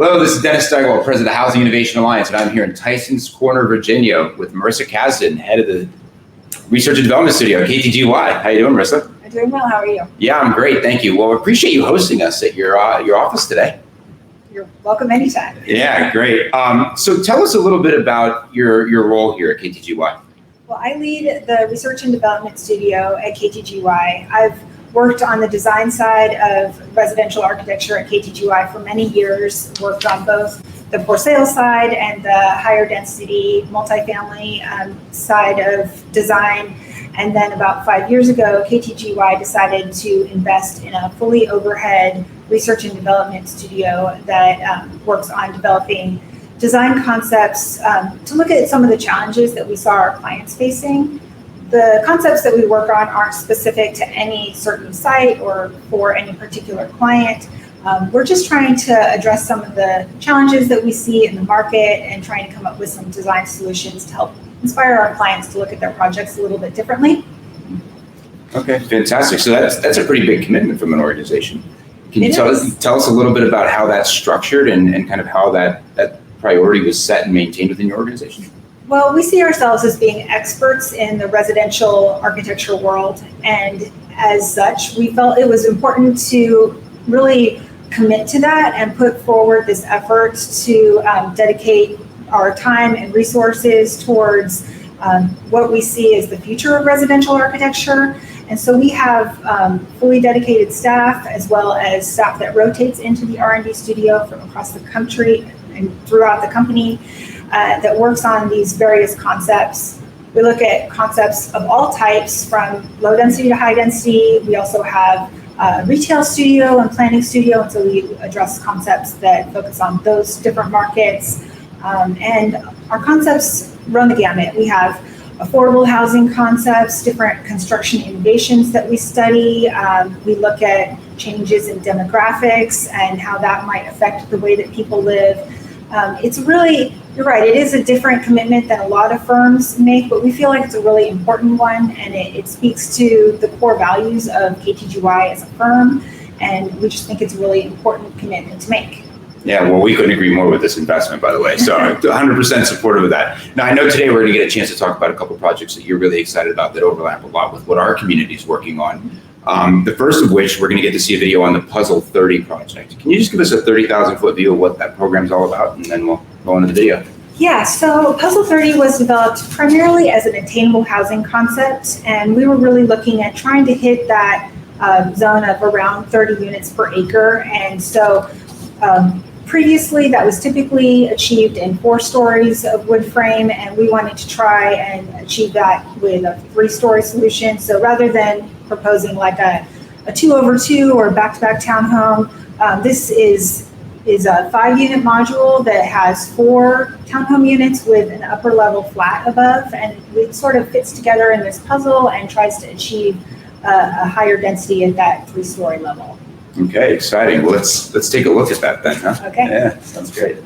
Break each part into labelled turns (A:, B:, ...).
A: Hello, this is Dennis Stegall, President of the Housing Innovation Alliance, and I'm here in Tysons Corner, Virginia with Marissa Kasdan, head of the Research and Development Studio at KTGY. How you doing, Marissa?
B: I'm doing well. How are you?
A: Yeah, I'm great. Thank you. Well, we appreciate you hosting us at your office today.
B: You're welcome anytime.
A: Yeah, great. So tell us a little bit about your role here at KTGY.
B: Well, I lead the Research and Development Studio at KTGY. I've worked on the design side of residential architecture at KTGY for many years, worked on both the for sale side and the higher density multifamily side of design. And then about 5 years ago, KTGY decided to invest in a fully overhead research and development studio that works on developing design concepts to look at some of the challenges that we saw our clients facing. The concepts that we work on aren't specific to any certain site or for any particular client. We're just trying to address some of the challenges that we see in the market and trying to come up with some design solutions to help inspire our clients to look at their projects a little bit differently.
A: Okay, fantastic. So that's a pretty big commitment from an organization. Can you tell us a little bit about how that's structured and kind of how that priority was set and maintained within your organization?
B: Well, we see ourselves as being experts in the residential architecture world, and as such, we felt it was important to really commit to that and put forward this effort to dedicate our time and resources towards what we see as the future of residential architecture. And so we have fully dedicated staff, as well as staff that rotates into the R&D studio from across the country and throughout the company that works on these various concepts. We look at concepts of all types, from low density to high density. We also have a retail studio and planning studio, and so we address concepts that focus on those different markets. And our concepts run the gamut. We have affordable housing concepts, different construction innovations that we study. We look at changes in demographics and how that might affect the way that people live. It's really, you're right, it is a different commitment than a lot of firms make, but we feel like it's a really important one, and it speaks to the core values of KTGY as a firm, and we just think it's a really important commitment to make.
A: Yeah, well, we couldn't agree more with this investment, by the way. So I'm 100% supportive of that. Now, I know today we're going to get a chance to talk about a couple of projects that you're really excited about that overlap a lot with what our community is working on. The first of which, we're going to get to see a video on the Puzzle 30 project. Can you just give us a 30,000-foot view of what that program's all about, and then we'll go into the video?
B: Yeah, so Puzzle 30 was developed primarily as an attainable housing concept, and we were really looking at trying to hit that zone of around 30 units per acre. And so previously, that was typically achieved in 4 stories of wood frame, and we wanted to try and achieve that with a 3-story solution. So rather than proposing like a 2-over-2 or back-to-back townhome, this is a 5-unit module that has 4 townhome units with an upper level flat above, and it sort of fits together in this puzzle and tries to achieve a higher density at that 3-story level.
A: Okay, exciting. Well, let's take a look at that then, huh?
B: Okay.
A: Yeah, sounds great.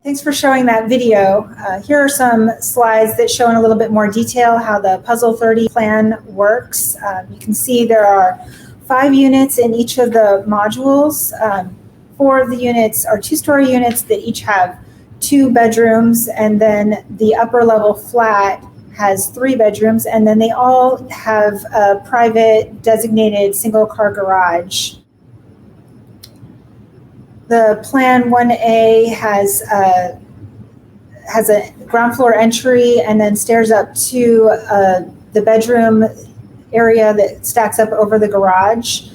B: Thanks for showing that video. Here are some slides that show in a little bit more detail how the Puzzle 30 plan works. You can see there are 5 units in each of the modules. 4 of the units are 2-story units that each have 2 bedrooms, and then the upper level flat has 3 bedrooms, and then they all have a private designated single car garage. The Plan 1A has a ground floor entry and then stairs up to the bedroom area that stacks up over the garage.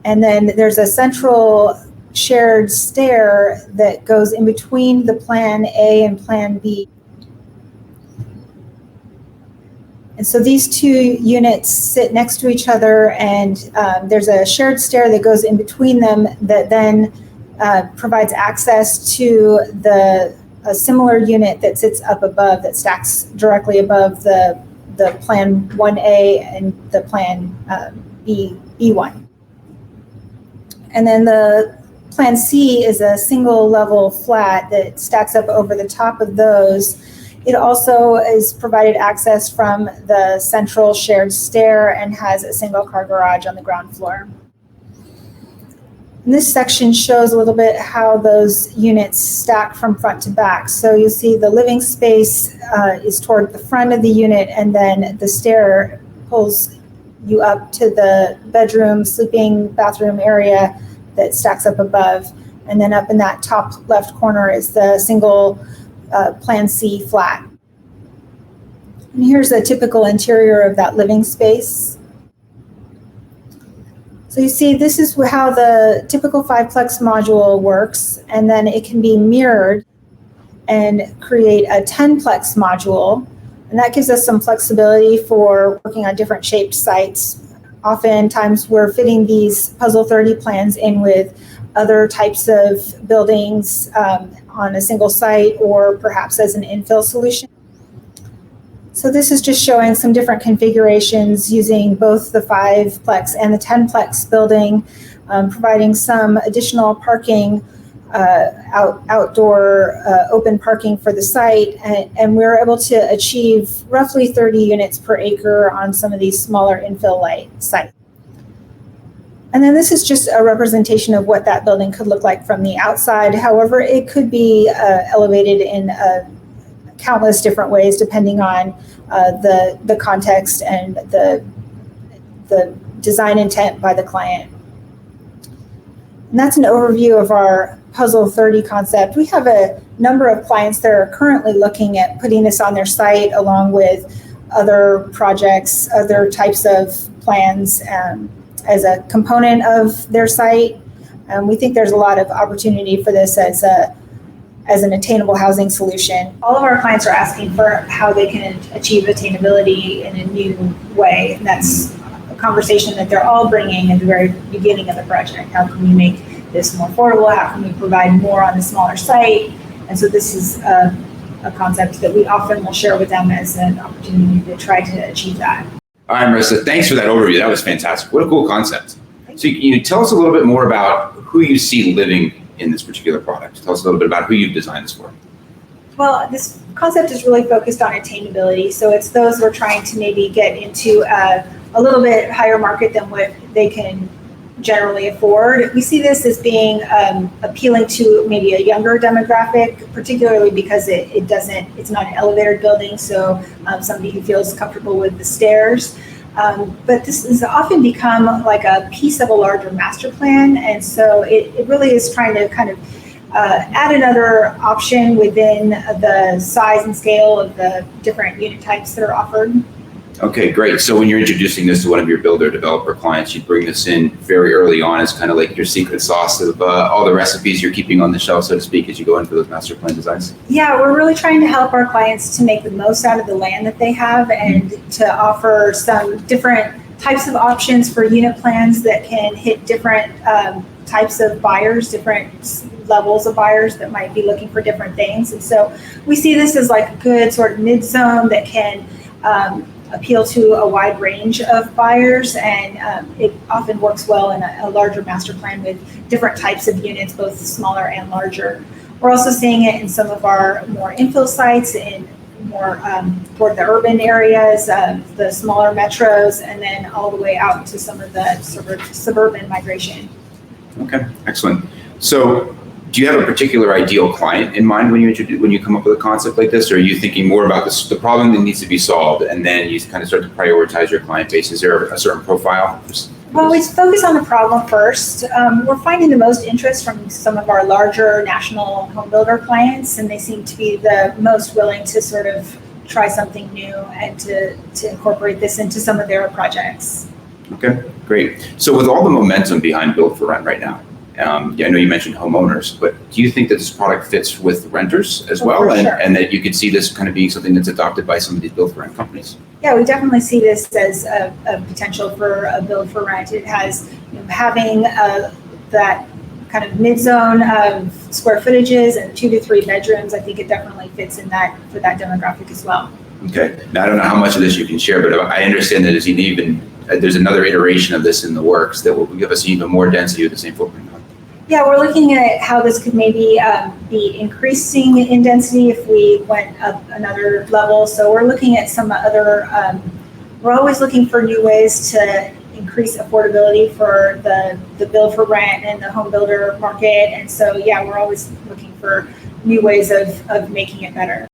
B: And then there's a central shared stair that goes in between the Plan A and Plan B. And so these two units sit next to each other, and there's a shared stair that goes in between them that then provides access to a similar unit that sits up above, that stacks directly above the Plan 1A and the Plan B1. And then the Plan C is a single level flat that stacks up over the top of those. It also is provided access from the central shared stair and has a single car garage on the ground floor. And this section shows a little bit how those units stack from front to back. So you see the living space is toward the front of the unit, and then the stair pulls you up to the bedroom, sleeping, bathroom area that stacks up above. And then up in that top left corner is the single Plan C flat. And here's a typical interior of that living space. So you see, this is how the typical 5-plex module works, and then it can be mirrored and create a 10-plex module. And that gives us some flexibility for working on different shaped sites. Oftentimes we're fitting these Puzzle 30 plans in with other types of buildings on a single site, or perhaps as an infill solution. So this is just showing some different configurations using both the 5-plex and the 10-plex building, providing some additional parking, outdoor open parking for the site. And we're able to achieve roughly 30 units per acre on some of these smaller infill sites. And then this is just a representation of what that building could look like from the outside. However, it could be elevated in countless different ways depending on the context and the design intent by the client. And that's an overview of our Puzzle 30 concept. We have a number of clients that are currently looking at putting this on their site, along with other projects, other types of plans as a component of their site. We think there's a lot of opportunity for this as an attainable housing solution. All of our clients are asking for how they can achieve attainability in a new way. And that's a conversation that they're all bringing at the very beginning of the project. How can we make this more affordable? How can we provide more on the smaller site? And so this is a concept that we often will share with them as an opportunity to try to achieve that.
A: All right, Marissa, thanks for that overview. That was fantastic. What a cool concept. So you tell us a little bit more about who you see living in this particular product. Tell us a little bit about who you've designed this for.
B: Well, this concept is really focused on attainability. So it's those who are trying to maybe get into a little bit higher market than what they can generally afford. We see this as being appealing to maybe a younger demographic, particularly because it's not an elevated building, so somebody who feels comfortable with the stairs. But this has often become like a piece of a larger master plan, and so it really is trying to kind of add another option within the size and scale of the different unit types that are offered.
A: Okay, great. So when you're introducing this to one of your builder developer clients, you bring this in very early on as kind of like your secret sauce of all the recipes you're keeping on the shelf, so to speak, as you go into those master plan designs?
B: Yeah, we're really trying to help our clients to make the most out of the land that they have, and to offer some different types of options for unit plans that can hit different types of buyers, different levels of buyers that might be looking for different things. And so we see this as like a good sort of mid-zone that can appeal to a wide range of buyers, and it often works well in a larger master plan with different types of units, both smaller and larger. We're also seeing it in some of our more infill sites, in more toward the urban areas, the smaller metros, and then all the way out to some of the suburban migration.
A: Okay, excellent. So do you have a particular ideal client in mind when you come up with a concept like this, or are you thinking more about the problem that needs to be solved, and then you kind of start to prioritize your client base? Is there a certain profile
B: Well, we focus on the problem first. We're finding the most interest from some of our larger national home builder clients, and they seem to be the most willing to sort of try something new and to incorporate this into some of their projects.
A: Okay, great. So with all the momentum behind Build for Rent right now, I know you mentioned homeowners, but do you think that this product fits with renters as well? And that you could see this kind of being something that's adopted by some of these Build for Rent companies?
B: Yeah, we definitely see this as a potential for a Build for Rent. It has, having that kind of mid-zone of square footages and 2 to 3 bedrooms. I think it definitely fits in that for that demographic as well.
A: Okay. Now, I don't know how much of this you can share, but I understand that there's another iteration of this in the works that will give us even more density with the same footprint.
B: Yeah, we're looking at how this could maybe be increasing in density if we went up another level. So we're looking at some other, we're always looking for new ways to increase affordability for the build for rent and the home builder market. And so, yeah, we're always looking for new ways of making it better.